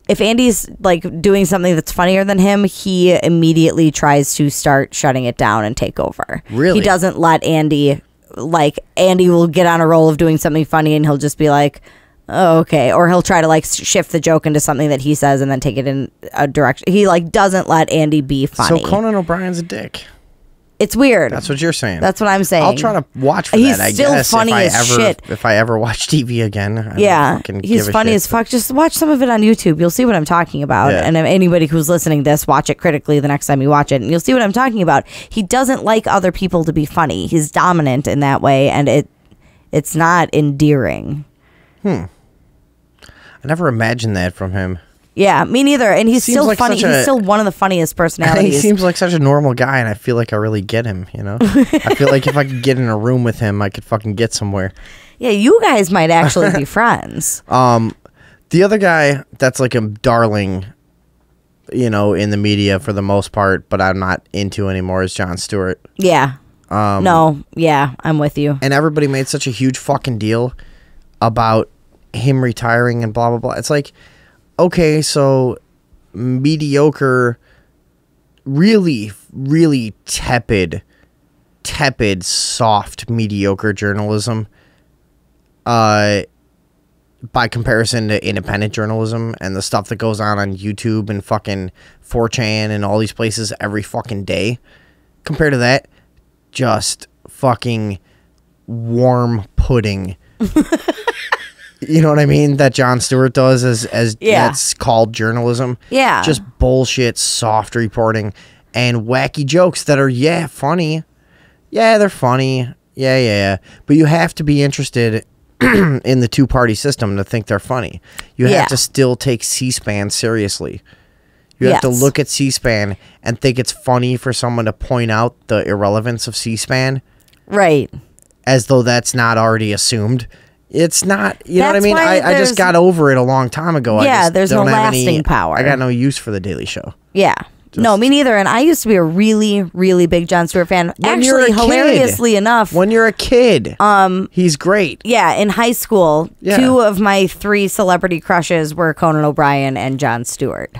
if Andy's like doing something that's funnier than him, he immediately tries to start shutting it down and take over. Really? He doesn't let Andy will get on a roll of doing something funny and he'll just be like, oh, okay. Or he'll try to like shift the joke into something that he says and then take it in a direction. He like doesn't let Andy be funny. So Conan O'Brien's a dick. It's weird. That's what you're saying. That's what I'm saying. I'll try to watch for He's that, I still guess. funny as shit. If I ever watch TV again. He's funny as fuck. Just watch some of it on YouTube. You'll see what I'm talking about. Yeah. And if anybody who's listening to this, watch it critically the next time you watch it, and you'll see what I'm talking about. He doesn't like other people to be funny. He's dominant in that way, and it's not endearing. I never imagined that from him. Yeah, me neither. And he's Seems still like funny. He's still one of the funniest personalities. He seems like such a normal guy, and I feel like I really get him, you know? I feel like if I could get in a room with him, I could fucking get somewhere. Yeah, you guys might actually be friends. The other guy that's like a darling, you know, in the media for the most part, but I'm not into anymore, is Jon Stewart. Yeah. I'm with you. And everybody made such a huge fucking deal about him retiring and blah, blah, blah. It's like, okay, so mediocre, really, really tepid, soft, mediocre journalism, by comparison to independent journalism and the stuff that goes on YouTube and fucking 4chan and all these places every fucking day. Compared to that, just fucking warm pudding. You know what I mean? That Jon Stewart does as that's called journalism. Yeah. Just bullshit, soft reporting, and wacky jokes that are, funny. Yeah, they're funny. Yeah. But you have to be interested in the two-party system to think they're funny. You have to still take C-SPAN seriously. You have to look at C-SPAN and think it's funny for someone to point out the irrelevance of C-SPAN. Right. As though that's not already assumed. It's not, you know what I That's mean? why I just got over it a long time ago. Yeah, there's no don't have lasting power. I got no use for The Daily Show. Yeah. No, me neither. And I used to be a really, really big Jon Stewart fan. When you're a Actually, kid. hilariously enough. When you're a kid, he's great. Yeah, in high school, 2 of my 3 celebrity crushes were Conan O'Brien and Jon Stewart.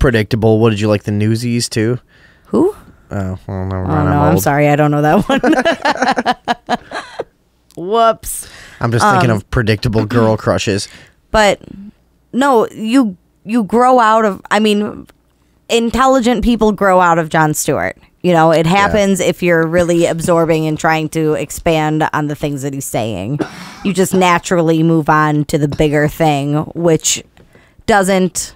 Predictable. What did you like, the Newsies too? Who? Oh, well, never Oh, mind. no, I'm sorry. I don't know that one. Whoops. I'm just thinking of predictable girl crushes. But no, you grow out of, I mean, intelligent people grow out of Jon Stewart. You know, it happens if you're really absorbing and trying to expand on the things that he's saying. You just naturally move on to the bigger thing, which doesn't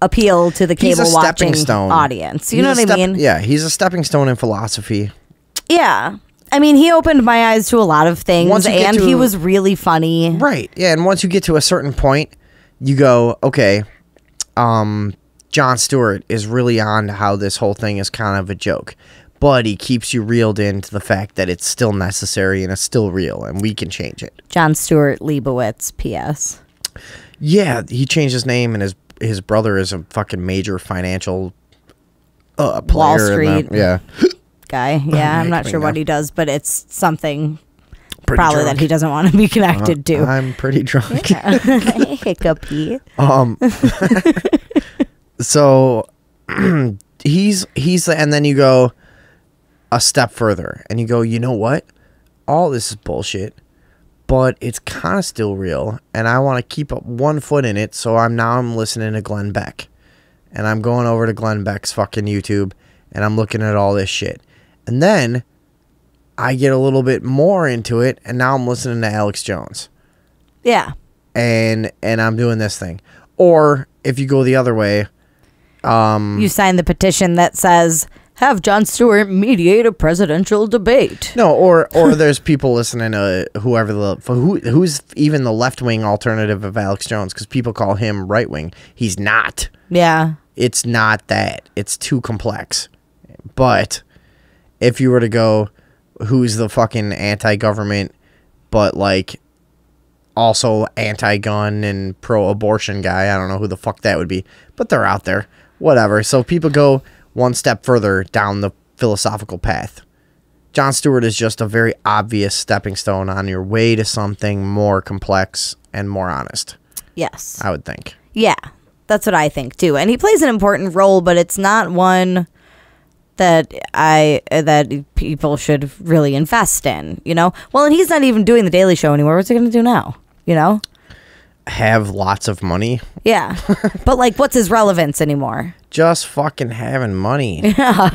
appeal to the cable watching audience. You know what I mean? Yeah, he's a stepping stone in philosophy. Yeah. I mean, he opened my eyes to a lot of things, and he was really funny. Right. Yeah, and once you get to a certain point, you go, okay, Jon Stewart is really on to how this whole thing is kind of a joke. But he keeps you reeled into the fact that it's still necessary and it's still real, and we can change it. Jon Stewart Leibowitz, P.S. Yeah, he changed his name, and his brother is a fucking major financial player. Wall Street. Yeah. Guy. Yeah, I'm not sure what he does, but it's something Pretty probably drunk. that he doesn't want to be connected to. I'm pretty drunk. Yeah. Hiccupy. So he's and then you go a step further and you go, you know what? All this is bullshit, but it's kind of still real, and I want to keep up one foot in it. So I'm listening to Glenn Beck, and I'm going over to Glenn Beck's fucking YouTube, and I'm looking at all this shit. And then I get a little bit more into it, and now I'm listening to Alex Jones. Yeah. And I'm doing this thing. Or if you go the other way, you sign the petition that says, have Jon Stewart mediate a presidential debate. no, or there's people listening to who's even the left-wing alternative of Alex Jones, because people call him right-wing. He's not. Yeah. It's not that. It's too complex. But if you were to go, who's the fucking anti-government, but like also anti-gun and pro-abortion guy, I don't know who the fuck that would be, but they're out there. Whatever. So people go one step further down the philosophical path. Jon Stewart is just a very obvious stepping stone on your way to something more complex and more honest. Yes. I would think. Yeah. That's what I think too. And he plays an important role, but it's not one that people should really invest in, you know? Well, and he's not even doing the Daily Show anymore. What's he going to do now? You know? Have lots of money. Yeah. But like, what's his relevance anymore? just fucking having money. Yeah.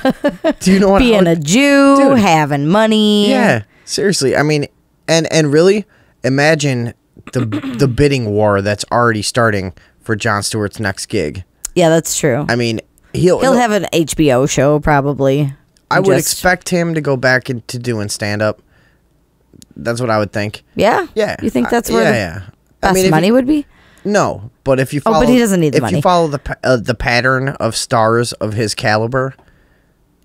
Do you know what? Being a Jew, dude, having money. Yeah. Seriously. I mean, and really, imagine the bidding war that's already starting for Jon Stewart's next gig. Yeah, that's true. I mean, he'll have an HBO show probably. I would expect him to go back into doing stand-up. That's what I would think. Yeah? Yeah. You think that's where the best money would be? No, but if you follow... but he doesn't need the money. If you follow the pattern of stars of his caliber,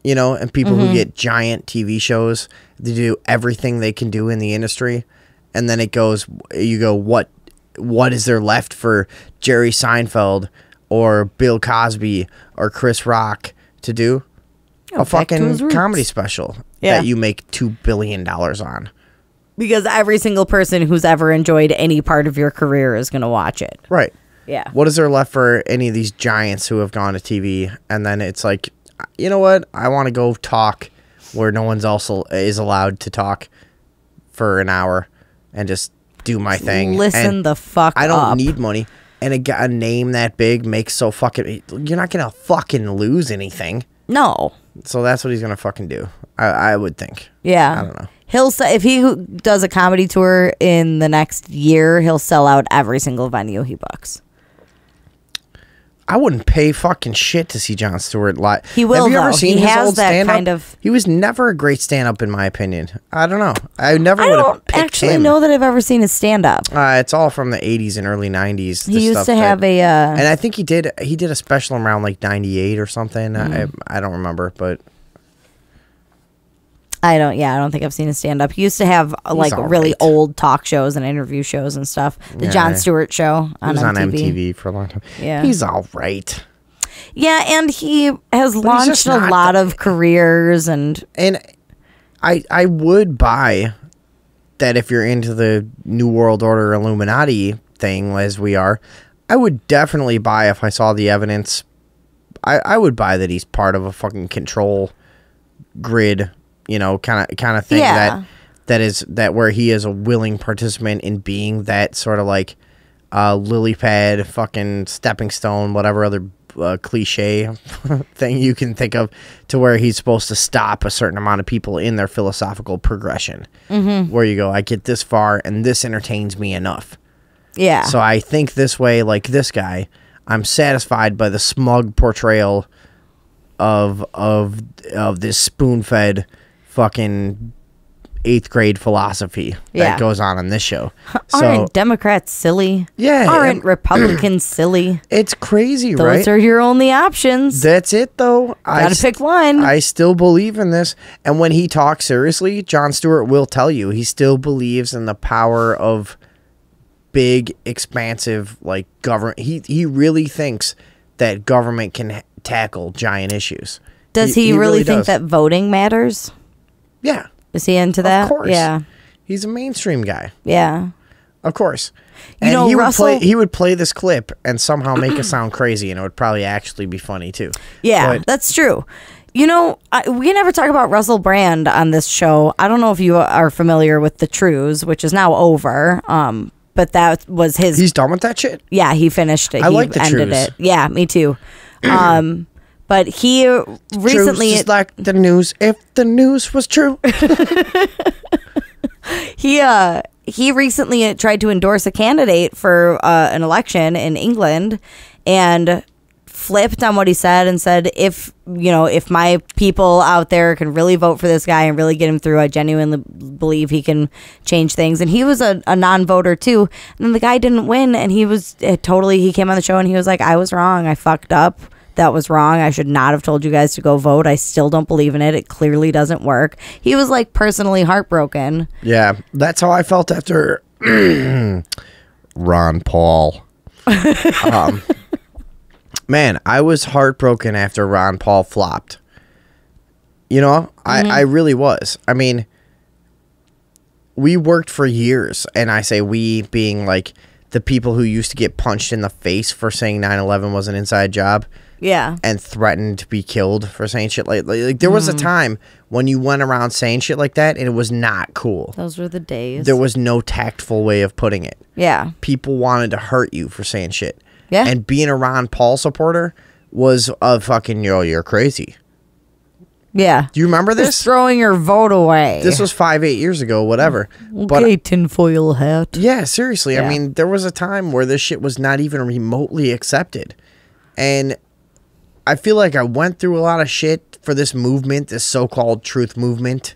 you know, and people who get giant TV shows, they do everything they can do in the industry, and then you go, what is there left for Jerry Seinfeld or Bill Cosby or Chris Rock to do? A fucking comedy special that you make $2 billion on. Because every single person who's ever enjoyed any part of your career is going to watch it. Right. Yeah. What is there left for any of these giants who have gone to TV? And then it's like, you know what? I want to go talk where no one's also is allowed to talk for an hour and just do my thing. Listen the fuck up. I don't need money. And a name that big makes so fucking... You're not going to fucking lose anything. No. So that's what he's going to fucking do. I would think. Yeah. I don't know. If he does a comedy tour in the next year, he'll sell out every single venue he books. I wouldn't pay fucking shit to see Jon Stewart live. He will, Have you ever seen his old stand-up? Kind of... He was never a great stand-up, in my opinion. I don't know. I would have picked him. I don't actually know that I've ever seen his stand-up. It's all from the 80s and early 90s. He used to have and I think he did a special around like 98 or something. I don't remember, but... I don't think I've seen his stand-up. He used to have really old talk shows and interview shows and stuff. The Jon Stewart Show on MTV. He was on MTV for a long time. Yeah. He's all right. Yeah, and he has launched a lot of careers. And I would buy that if you're into the New World Order Illuminati thing, as we are, I would definitely buy if I saw the evidence. I would buy that he's part of a fucking control grid, you know, kind of thing. Yeah. that where he is a willing participant in being that sort of like lily pad, fucking stepping stone, whatever other cliche thing you can think of, to where he's supposed to stop a certain amount of people in their philosophical progression. Where you go, I get this far and this entertains me enough. Yeah. So I think this way, like this guy, I'm satisfied by the smug portrayal of this spoon-fed fucking 8th grade philosophy that goes on in this show. Aren't Democrats silly? Yeah. Aren't Republicans silly? It's crazy, right? Those are your only options. That's it, though. Gotta pick one. I still believe in this. And when he talks seriously, Jon Stewart will tell you he still believes in the power of big, expansive, like, government. He really thinks that government can tackle giant issues. Does he really think that voting matters? Yeah. Is he into that? Of course. Yeah. He's a mainstream guy. Yeah. Of course. You know, he would play this clip and somehow make it sound crazy, and it would probably actually be funny too. Yeah, that's true. You know, we never talk about Russell Brand on this show. I don't know if you are familiar with The Trues, which is now over. But that was his... He's done with that shit? Yeah, he finished it. I like The ended Trues. it. Yeah, me too. But he recently... Trues is like the news if the news was true. He recently tried to endorse a candidate for an election in England and flipped on what he said and said, if my people out there can really vote for this guy and really get him through, I genuinely believe he can change things. And he was a non-voter too. And then the guy didn't win, and he came on the show and he was like, I was wrong. I fucked up. That was wrong. I should not have told you guys to go vote. I still don't believe in it. It clearly doesn't work. He was like personally heartbroken. Yeah, that's how I felt after Ron Paul. Man, I was heartbroken after Ron Paul flopped. You know, I really was. I mean, we worked for years, and I say we being like the people who used to get punched in the face for saying 9/11 was an inside job. Yeah. And threatened to be killed for saying shit like there was a time when you went around saying shit like that and it was not cool. Those were the days. There was no tactful way of putting it. Yeah. People wanted to hurt you for saying shit. Yeah. And being a Ron Paul supporter was a fucking, you're crazy. Yeah. Do you remember this? Just throwing your vote away. This was 5-8 years ago, whatever. Okay, tinfoil hat. Yeah, seriously. Yeah. I mean, there was a time where this shit was not even remotely accepted. And I feel like I went through a lot of shit for this movement, this so-called truth movement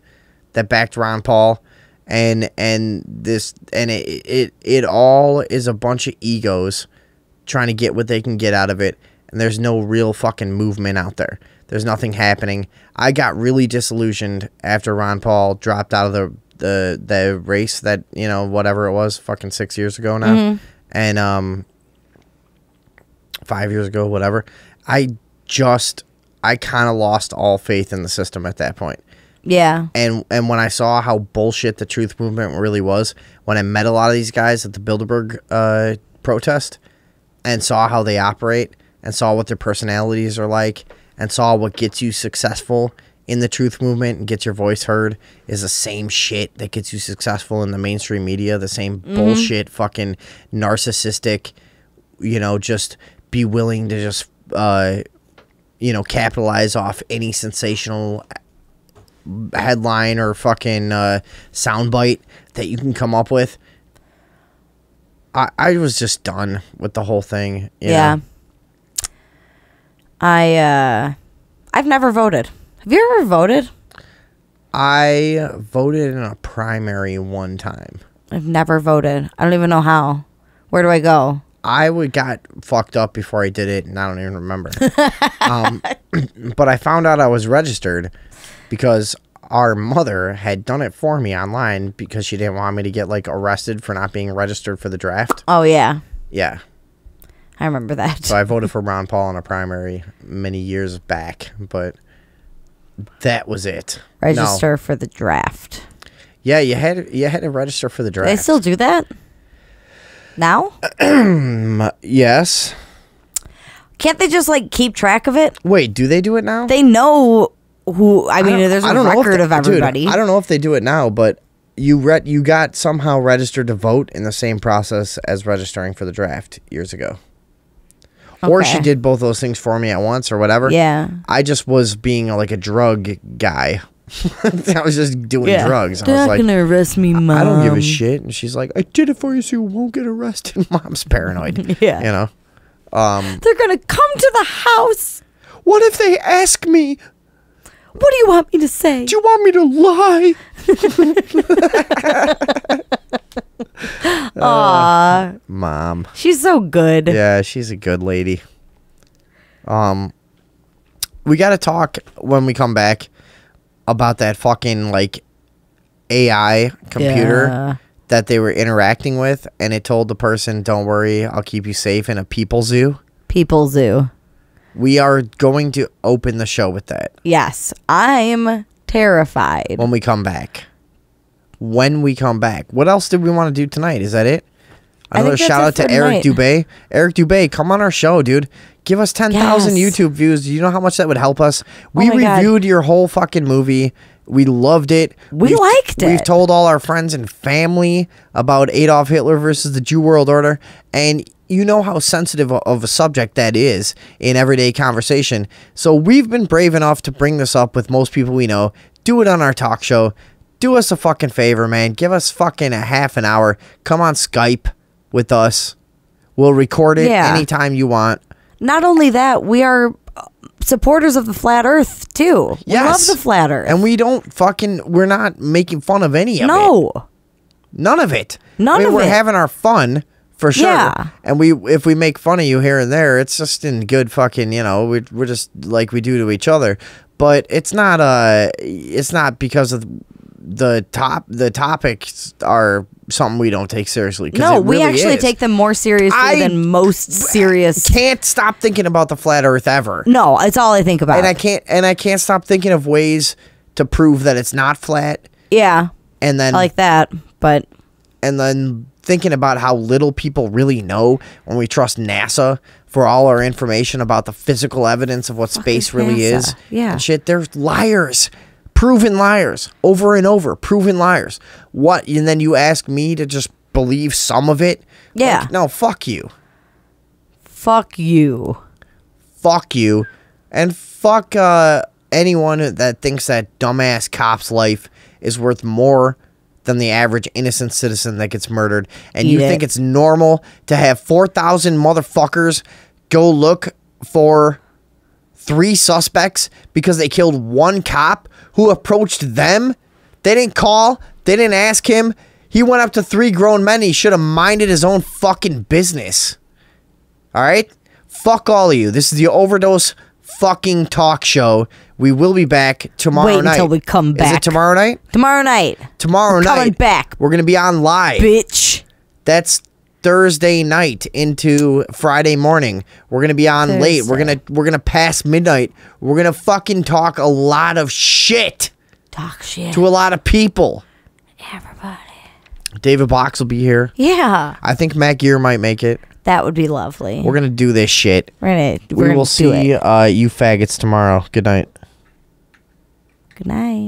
that backed Ron Paul. And it all is a bunch of egos trying to get what they can get out of it. And there's no real fucking movement out there. There's nothing happening. I got really disillusioned after Ron Paul dropped out of the race that, whatever it was, fucking 6 years ago now. Mm-hmm. And 5 years ago, whatever. I kind of lost all faith in the system at that point. Yeah. And when I saw how bullshit the truth movement really was, when I met a lot of these guys at the Bilderberg protest and saw how they operate and saw what their personalities are like, and saw what gets you successful in the truth movement and gets your voice heard is the same shit that gets you successful in the mainstream media, the same bullshit, fucking narcissistic, just be willing to just, capitalize off any sensational headline or fucking soundbite that you can come up with. I was just done with the whole thing. You know? I've never voted. Have you ever voted? I voted in a primary one time. I've never voted. I don't even know how. Where do I go? I got fucked up before I did it, and I don't even remember. But I found out I was registered because our mother had done it for me online because she didn't want me to get arrested for not being registered for the draft. Oh, yeah. Yeah. I remember that. So I voted for Ron Paul in a primary many years back, but that was it. Register for the draft. Yeah, you had to register for the draft. They still do that now? Yes. Can't they just keep track of it? Wait, do they do it now? They know who. I mean, there's a record of everybody. Dude, I don't know if they do it now, but you got somehow registered to vote in the same process as registering for the draft years ago. Okay. Or she did both those things for me at once or whatever. Yeah. I just was being a drug guy. I was just doing drugs. They're not gonna arrest me, Mom. I don't give a shit. And she's like, I did it for you so you won't get arrested. Mom's paranoid. Yeah. They're gonna come to the house. What if they ask me? What do you want me to say? Do you want me to lie? Aw. Mom. She's so good. Yeah, she's a good lady. We got to talk when we come back about that fucking AI computer that they were interacting with, and it told the person, don't worry, I'll keep you safe in a people zoo. People zoo. We are going to open the show with that. Yes. I'm terrified. When we come back. What else did we want to do tonight? Is that it? Another shout out to Eric Dubé. Eric Dubé, come on our show, dude. Give us 10,000 YouTube views. Do you know how much that would help us? We reviewed your whole fucking movie. We loved it. We liked it. We've told all our friends and family about Adolf Hitler versus the Jew World Order. And you know how sensitive of a subject that is in everyday conversation. So we've been brave enough to bring this up with most people we know. Do it on our talk show. Do us a fucking favor, man. Give us fucking a half an hour. Come on Skype with us. We'll record it anytime you want. Not only that, we are supporters of the flat earth too. We love the flat earth. And we're not making fun of any of it. No. None of it. We're having our fun for sure. Yeah. And if we make fun of you here and there, it's just in good fucking, we're just like we do to each other. But it's not because of the topics are something we don't take seriously. No, we actually take them more seriously than most serious. Can't stop thinking about the flat earth ever. No, it's all I think about. And I can't stop thinking of ways to prove that it's not flat. Yeah. And then I like that, but and then thinking about how little people really know when we trust NASA for all our information about the physical evidence of what space really is. Yeah. And shit, they're liars. Proven liars. Over and over. Proven liars. What? And then you ask me to just believe some of it? Yeah. No, fuck you. Fuck you. fuck you. And fuck anyone that thinks that dumbass cop's life is worth more than the average innocent citizen that gets murdered. And you think it's normal to have 4,000 motherfuckers go look for 3 suspects because they killed one cop who approached them? They didn't call. They didn't ask him. He went up to 3 grown men. He should have minded his own fucking business. All right? Fuck all of you. This is the Overdose fucking talk show. We will be back tomorrow night. Wait until we come back. Is it tomorrow night? Tomorrow night. Tomorrow night. Coming back. We're going to be on live. Bitch. That's Thursday night into Friday morning. We're going to be on late. We're going to pass midnight. We're going to fucking talk a lot of shit. Talk shit. To a lot of people. Everybody. David Box will be here. Yeah. I think Matt Gear might make it. That would be lovely. We're going to do this shit. We will see you faggots tomorrow. Good night. Good night.